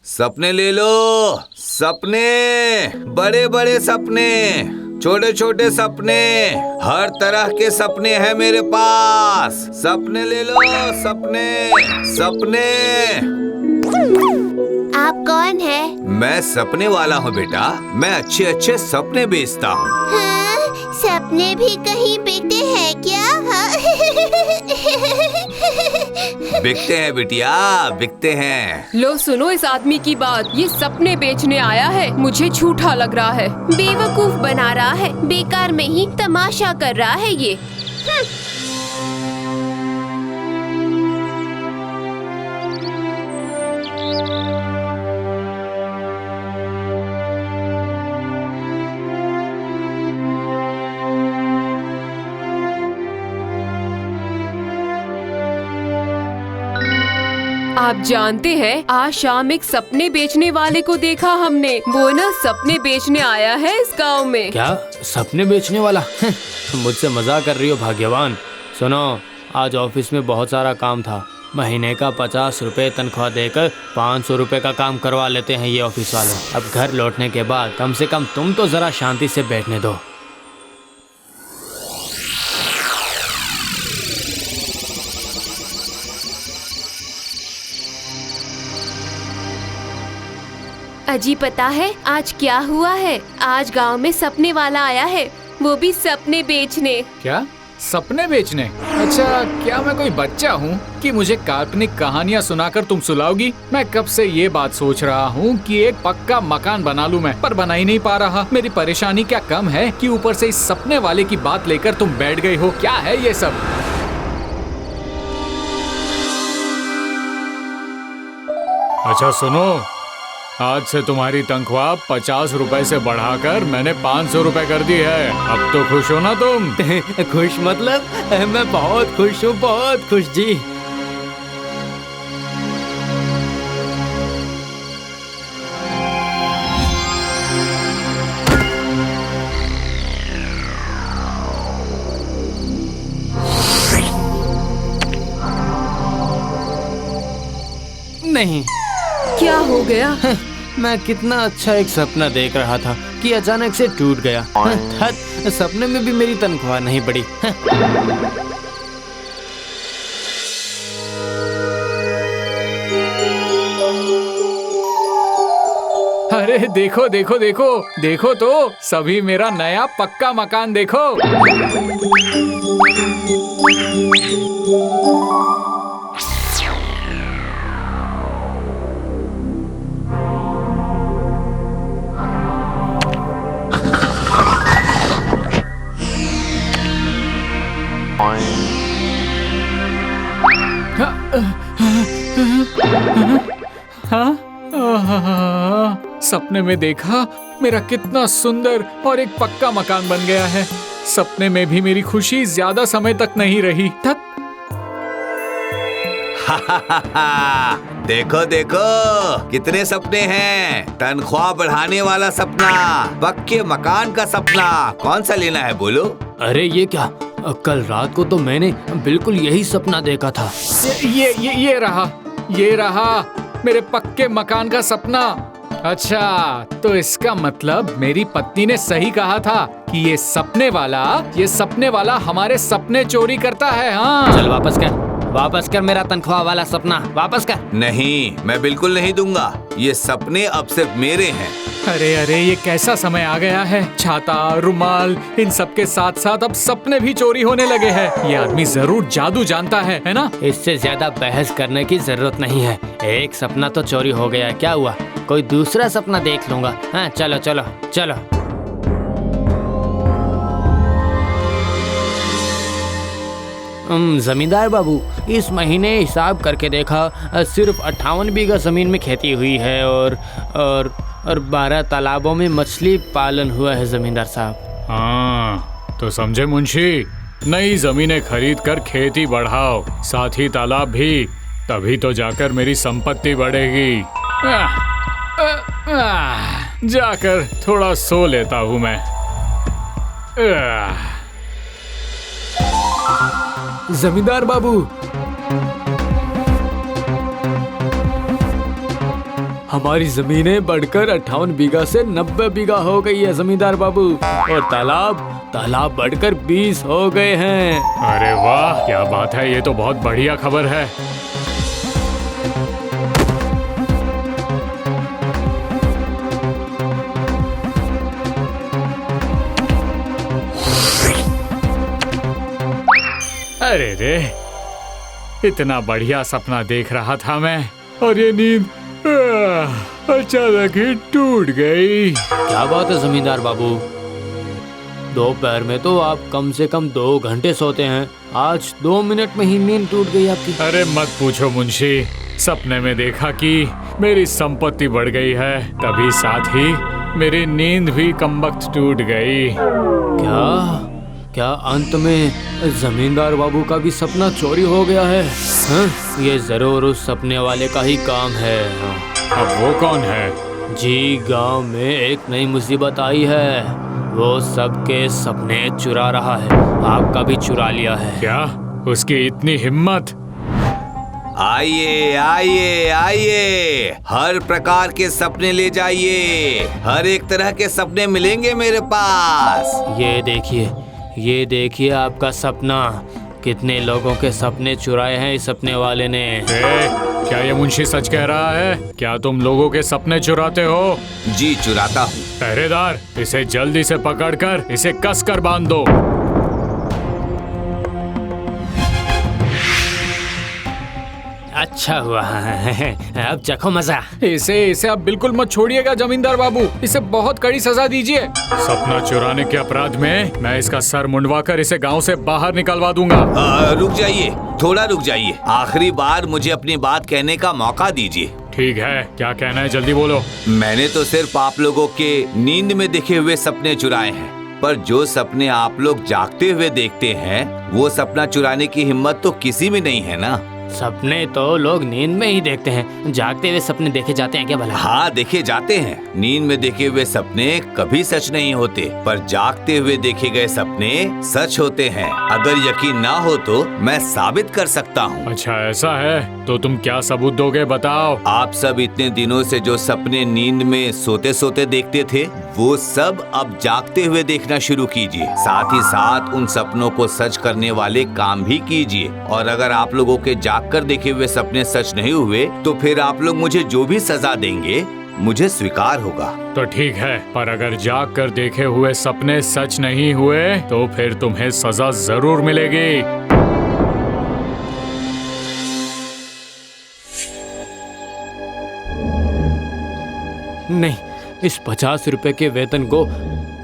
सपने ले लो, सपने, बड़े बड़े सपने, छोटे छोटे सपने, हर तरह के सपने हैं मेरे पास। सपने ले लो, सपने, सपने। आप कौन है? मैं सपने वाला हूँ बेटा। मैं अच्छे अच्छे सपने बेचता हूँ। हाँ, सपने भी कहीं बिकते हैं क्या? हाँ? बिकते हैं बिटिया, बिकते हैं। लो सुनो इस आदमी की बात, ये सपने बेचने आया है। मुझे झूठा लग रहा है। बेवकूफ बना रहा है, बेकार में ही तमाशा कर रहा है ये। आप जानते हैं, आज शाम एक सपने बेचने वाले को देखा हमने। वो ना सपने बेचने आया है इस गांव में। क्या सपने बेचने वाला? मुझसे मजाक कर रही हो भाग्यवान। सुनो, आज ऑफिस में बहुत सारा काम था। महीने का 50 रुपए तनख्वाह देकर 500 रुपए का काम करवा लेते हैं ये ऑफिस वाले। अब घर लौटने के बाद कम से कम तुम तो जरा शांति से बैठने दो। अजी पता है आज क्या हुआ है? आज गांव में सपने वाला आया है, वो भी सपने बेचने। क्या सपने बेचने? अच्छा, क्या मैं कोई बच्चा हूँ कि मुझे काल्पनिक कहानियाँ सुनाकर तुम सुलाओगी? मैं कब से ये बात सोच रहा हूँ कि एक पक्का मकान बना लूँ मैं, पर बना ही नहीं पा रहा। मेरी परेशानी क्या कम है कि ऊपर से इस सपने वाले की बात लेकर तुम बैठ गई हो। क्या है ये सब? अच्छा सुनो, आज से तुम्हारी तनख्वाह 50 रुपए से बढ़ाकर मैंने 500 रुपए कर दी है। अब तो खुश हो ना तुम? खुश मतलब? मैं बहुत खुश हूँ, बहुत खुश जी। नहीं, क्या हो गया? मैं कितना अच्छा एक सपना देख रहा था कि अचानक से टूट गया। सपने में भी मेरी तनख्वाह नहीं बढ़ी। अरे देखो देखो देखो देखो तो, सभी मेरा नया पक्का मकान देखो। हाँ? सपने में देखा मेरा कितना सुंदर और एक पक्का मकान बन गया है। सपने में भी मेरी खुशी ज्यादा समय तक नहीं रही। देखो देखो कितने सपने हैं। तनख्वाह बढ़ाने वाला सपना, पक्के मकान का सपना, कौन सा लेना है बोलो? अरे ये क्या, कल रात को तो मैंने बिल्कुल यही सपना देखा था। ये रहा मेरे पक्के मकान का सपना। अच्छा, तो इसका मतलब मेरी पत्नी ने सही कहा था कि ये सपने वाला हमारे सपने चोरी करता है। हाँ, चल वापस कर मेरा तनख्वाह वाला सपना, वापस कर। नहीं, मैं बिल्कुल नहीं दूंगा। ये सपने अब सिर्फ मेरे हैं। अरे अरे, ये कैसा समय आ गया है। छाता, रुमाल, इन सब के साथ साथ अब सपने भी चोरी होने लगे हैं। ये आदमी जरूर जादू जानता है ना? इससे ज्यादा बहस करने की जरूरत नहीं है। एक सपना तो चोरी हो गया, क्या हुआ? कोई दूसरा सपना देख लूंगा। हाँ, चलो चलो चलो। जमींदार बाबू, इस महीने हिसाब करके देखा, सिर्फ 58 बीघा जमीन में खेती हुई है और 12 तालाबों में मछली पालन हुआ है जमींदार साहब। हाँ, तो समझे मुंशी, नई जमीनें खरीद कर खेती बढ़ाओ, साथ ही तालाब भी, तभी तो जाकर मेरी संपत्ति बढ़ेगी। जाकर थोड़ा सो लेता हूँ मैं। जमींदार बाबू, हमारी जमीनें बढ़कर 58 बीघा से 90 बीघा हो गई है जमींदार बाबू। और तालाब बढ़कर 20 हो गए हैं। अरे वाह, क्या बात है, ये तो बहुत बढ़िया खबर है। अरे रे, इतना बढ़िया सपना देख रहा था मैं, और ये नींद अचानक ही टूट गई। क्या बात है जमींदार बाबू, दोपहर में तो आप कम से कम 2 घंटे सोते हैं, आज 2 मिनट में ही नींद टूट गई आपकी। अरे मत पूछो मुंशी, सपने में देखा कि मेरी संपत्ति बढ़ गई है, तभी साथ ही मेरी नींद भी कमबख्त टूट गई। क्या अंत में जमींदार बाबू का भी सपना चोरी हो गया है? ये जरूर उस सपने वाले का ही काम है। अब वो कौन है? जी, गांव में एक नई मुसीबत आई है, वो सबके सपने चुरा रहा है, आपका भी चुरा लिया है। क्या उसकी इतनी हिम्मत? आइए आइए आइए, हर प्रकार के सपने ले जाइए, हर एक तरह के सपने मिलेंगे मेरे पास। ये देखिए आपका सपना, कितने लोगों के सपने चुराए हैं इस सपने वाले ने। क्या ये मुंशी सच कह रहा है? क्या तुम लोगों के सपने चुराते हो? जी चुराता हूँ। पहरेदार, इसे जल्दी से पकड़कर इसे कसकर बांध दो। अच्छा हुआ, अब चखो मजा। इसे आप बिल्कुल मत छोड़िएगा जमींदार बाबू, इसे बहुत कड़ी सजा दीजिए। सपना चुराने के अपराध में मैं इसका सर मुंडवाकर इसे गांव से बाहर निकलवा दूंगा। रुक जाइए, थोड़ा रुक जाइए, आखिरी बार मुझे अपनी बात कहने का मौका दीजिए। ठीक है, क्या कहना है, जल्दी बोलो। मैंने तो सिर्फ आप लोगों के नींद में देखे हुए सपने चुराए हैं, पर जो सपने आप लोग जागते हुए देखते हैं, वो सपना चुराने की हिम्मत तो किसी में नहीं है ना। सपने तो लोग नींद में ही देखते हैं, जागते हुए सपने देखे जाते हैं क्या भला? हाँ, देखे जाते हैं। नींद में देखे हुए सपने कभी सच नहीं होते, पर जागते हुए देखे गए सपने सच होते हैं। अगर यकीन ना हो तो मैं साबित कर सकता हूँ। अच्छा ऐसा है, तो तुम क्या सबूत दोगे, बताओ। आप सब इतने दिनों से जो सपने नींद में सोते सोते देखते थे, वो सब अब जागते हुए देखना शुरू कीजिए। साथ ही साथ उन सपनों को सच करने वाले काम भी कीजिए। और अगर आप लोगों के जागकर देखे हुए सपने सच नहीं हुए, तो फिर आप लोग मुझे जो भी सजा देंगे मुझे स्वीकार होगा। तो ठीक है, पर अगर जाग कर देखे हुए सपने सच नहीं हुए, तो फिर तुम्हें सजा जरूर मिलेगी। नहीं, इस 50 रुपए के वेतन को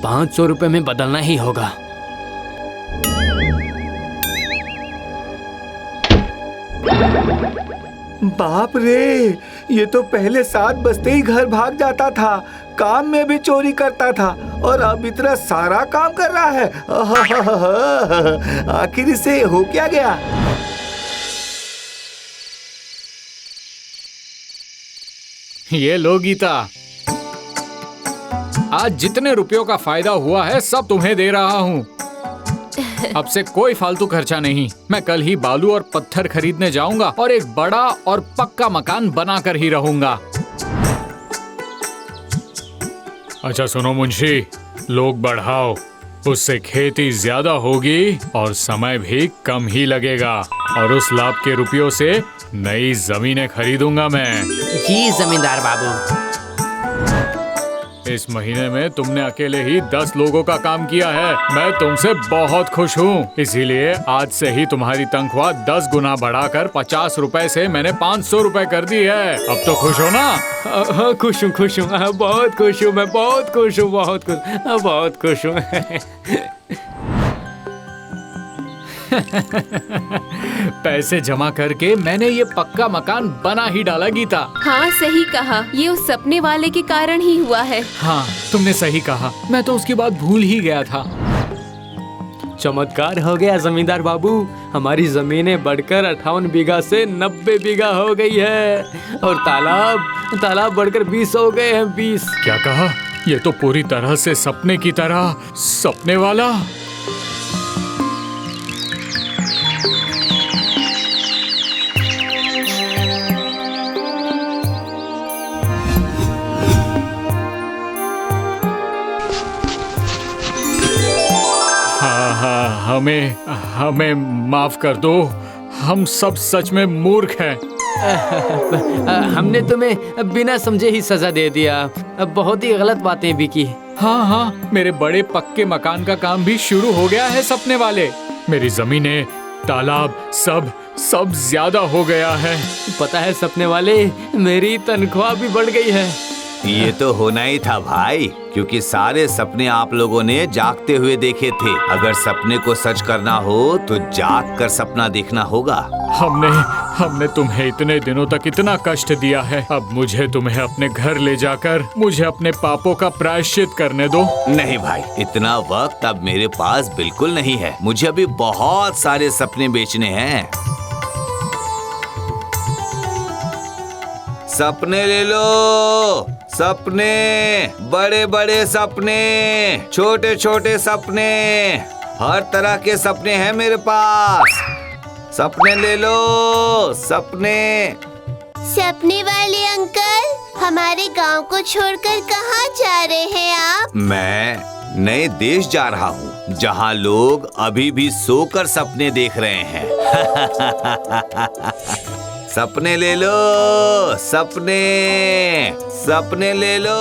500 रुपए में बदलना ही होगा। बाप रे, ये तो पहले 7 बजते ही घर भाग जाता था, काम में भी चोरी करता था, और अब इतना सारा काम कर रहा है। आखिर इसे हो क्या गया? ये लो गीता, आज जितने रुपयों का फायदा हुआ है सब तुम्हें दे रहा हूँ। अब से कोई फालतू खर्चा नहीं। मैं कल ही बालू और पत्थर खरीदने जाऊंगा और एक बड़ा और पक्का मकान बनाकर ही रहूंगा। अच्छा सुनो मुंशी, लोग बढ़ाओ, उससे खेती ज्यादा होगी और समय भी कम ही लगेगा, और उस लाभ के रुपयों से नई जमीनें खरीदूंगा मैं। जी जमींदार बाबू। इस महीने में तुमने अकेले ही 10 लोगों का काम किया है। मैं तुमसे बहुत खुश हूँ, इसीलिए आज से ही तुम्हारी तनख्वाह 10 गुना बढ़ाकर 50 रुपए से मैंने 500 रुपए कर दी है। अब तो खुश हो ना? खुश हूँ, बहुत खुश हूँ, मैं बहुत खुश हूँ, बहुत खुश हूँ। पैसे जमा करके मैंने ये पक्का मकान बना ही डाला गीता। हाँ सही कहा, ये उस सपने वाले के कारण ही हुआ है। हाँ तुमने सही कहा, मैं तो उसकी बात भूल ही गया था। चमत्कार हो गया जमींदार बाबू, हमारी जमीनें बढ़कर 58 बीघा से 90 बीघा हो गई है, और तालाब बढ़कर 20 हो गए हैं, 20। क्या कहा? ये तो पूरी तरह से सपने की तरह, सपने वाला। हमें हमें माफ कर दो। हम सब सच में मूर्ख हैं। हमने तुम्हें बिना समझे ही सजा दे दिया। बहुत ही गलत बातें भी की। हाँ हाँ, मेरे बड़े पक्के मकान का काम भी शुरू हो गया है सपने वाले। मेरी जमीनें, तालाब, सब ज्यादा हो गया है। पता है सपने वाले, मेरी तनख्वाह भी बढ़ गई है। ये तो होना ही था भाई, क्योंकि सारे सपने आप लोगों ने जागते हुए देखे थे। अगर सपने को सच करना हो तो जाग कर सपना देखना होगा। हमने तुम्हें इतने दिनों तक इतना कष्ट दिया है। अब मुझे तुम्हें अपने घर ले जाकर मुझे अपने पापों का प्रायश्चित करने दो। नहीं भाई, इतना वक्त अब मेरे पास बिल्कुल नहीं है। मुझे अभी बहुत सारे सपने बेचने हैं। सपने ले लो, सपने, बड़े बड़े सपने, छोटे छोटे सपने, हर तरह के सपने हैं मेरे पास। सपने ले लो, सपने। सपने वाले अंकल, हमारे गांव को छोड़कर कहाँ जा रहे हैं आप? मैं नए देश जा रहा हूँ, जहाँ लोग अभी भी सोकर सपने देख रहे हैं। सपने ले लो, सपने, सपने ले लो।